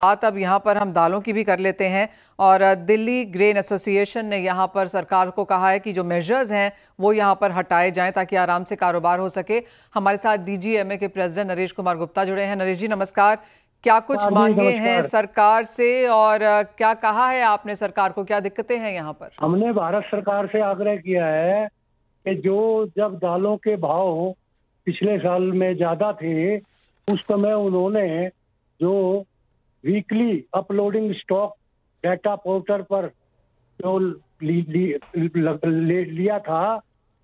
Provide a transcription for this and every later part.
बात अब यहाँ पर हम दालों की भी कर लेते हैं। और दिल्ली ग्रेन एसोसिएशन ने यहाँ पर सरकार को कहा है कि जो मेजर्स हैं वो यहाँ पर हटाए जाएं ताकि आराम से कारोबार हो सके। हमारे साथ डीजीएमए के प्रेसिडेंट नरेश कुमार गुप्ता जुड़े हैं। नरेश जी नमस्कार। क्या कुछ जी मांगे हैं नमस्कार। सरकार से और क्या कहा है आपने सरकार को, क्या दिक्कतें हैं यहाँ पर? हमने भारत सरकार से आग्रह किया है कि जब दालों के भाव पिछले साल में ज्यादा थे, उस समय उन्होंने जो weekly uploading stock data portal पर जो लिया था,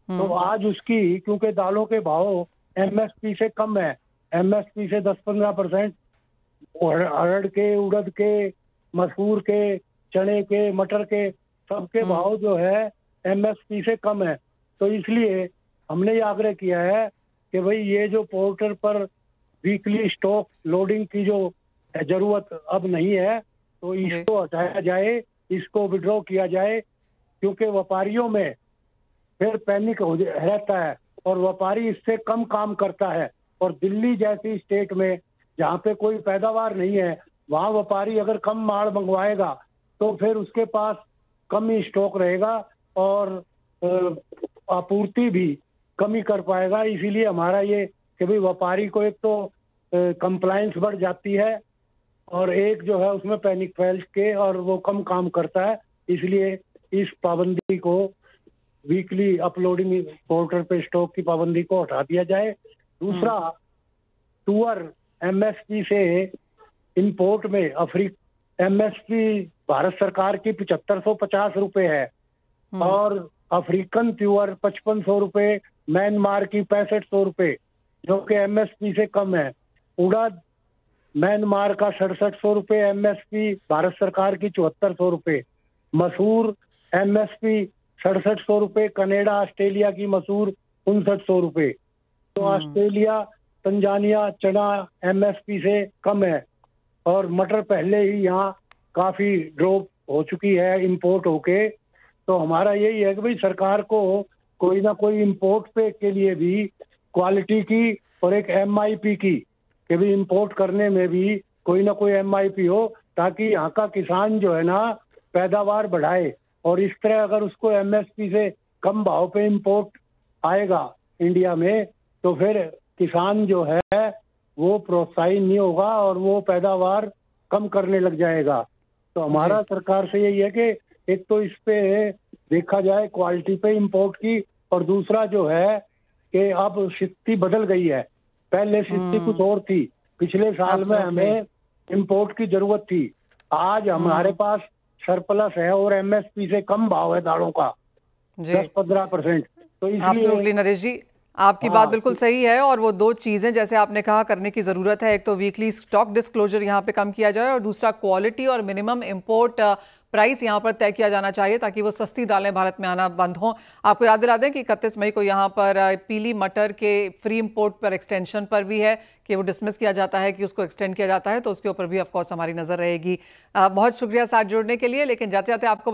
तो आज उसकी, क्योंकि दालों के भाव एमएसपी से कम है, एमएसपी से 10-15% अरहर के, उड़द के, मसूर के, चने के, मटर के, सबके भाव जो है एमएसपी से कम है। तो इसलिए हमने ये आग्रह किया है कि भाई ये जो पोर्टल पर वीकली स्टॉक लोडिंग की जो जरूरत अब नहीं है, तो इसको हटाया जाए, इसको विड्रॉ किया जाए, क्योंकि व्यापारियों में फिर पैनिक हो रहता है और व्यापारी इससे कम काम करता है। और दिल्ली जैसी स्टेट में जहाँ पे कोई पैदावार नहीं है, वहाँ व्यापारी अगर कम माल मंगवाएगा तो फिर उसके पास कम ही स्टॉक रहेगा और आपूर्ति भी कम ही कर पाएगा। इसीलिए हमारा ये कि भाई व्यापारी को एक तो कंप्लायंस बढ़ जाती है और एक जो है उसमें पैनिक फैल के और वो कम काम करता है। इसलिए इस पाबंदी को, वीकली अपलोडिंग पोर्टल पे स्टॉक की पाबंदी को हटा दिया जाए। दूसरा, तुअर एमएसपी से इंपोर्ट में एमएसपी भारत सरकार की 7550 रुपए है और अफ्रीकन त्यूअर 5500 रुपए, म्यांमार की 6500 रुपए, जो कि एमएसपी से कम है। उड़द म्यांमार का 6700 रुपए एमएसपी, भारत सरकार की 7400 रुपए। मसूर एमएसपी 6700 रुपए, कनाडा ऑस्ट्रेलिया की मसूर 5900 रुपए। तो ऑस्ट्रेलिया, तंजानिया चना एमएसपी से कम है और मटर पहले ही यहाँ काफी ड्रॉप हो चुकी है इंपोर्ट होके। तो हमारा यही है कि भाई सरकार को कोई ना कोई इंपोर्ट पे के लिए भी क्वालिटी की और एक एमआईपी की, कि भी इंपोर्ट करने में भी कोई ना कोई एमआईपी हो, ताकि यहाँ का किसान जो है ना पैदावार बढ़ाए। और इस तरह अगर उसको एमएसपी से कम भाव पे इंपोर्ट आएगा इंडिया में, तो फिर किसान जो है वो प्रोत्साहित नहीं होगा और वो पैदावार कम करने लग जाएगा। तो हमारा सरकार से यही है कि एक तो इस पे देखा जाए क्वालिटी पे इंपोर्ट की, और दूसरा जो है कि अब स्थिति बदल गई है। पहले स्थिति कुछ और थी, पिछले साल में हमें इंपोर्ट की जरूरत थी, आज हमारे पास सरप्लस है और एमएसपी से कम भाव है दालों का 10-15%। तो इसलिए नरेश जी आपकी बात बिल्कुल सही है और वो दो चीजें जैसे आपने कहा करने की जरूरत है। एक तो वीकली स्टॉक डिस्क्लोजर यहाँ पे कम किया जाए और दूसरा क्वालिटी और मिनिमम इंपोर्ट प्राइस यहाँ पर तय किया जाना चाहिए ताकि वो सस्ती दालें भारत में आना बंद हों। आपको याद दिला दें कि 31 मई को यहाँ पर पीली मटर के फ्री इंपोर्ट पर एक्सटेंशन पर भी है कि वो डिसमिस किया जाता है कि उसको एक्सटेंड किया जाता है, तो उसके ऊपर भी ऑफकोर्स हमारी नजर रहेगी। बहुत शुक्रिया साथ जुड़ने के लिए। लेकिन जाते जाते आपको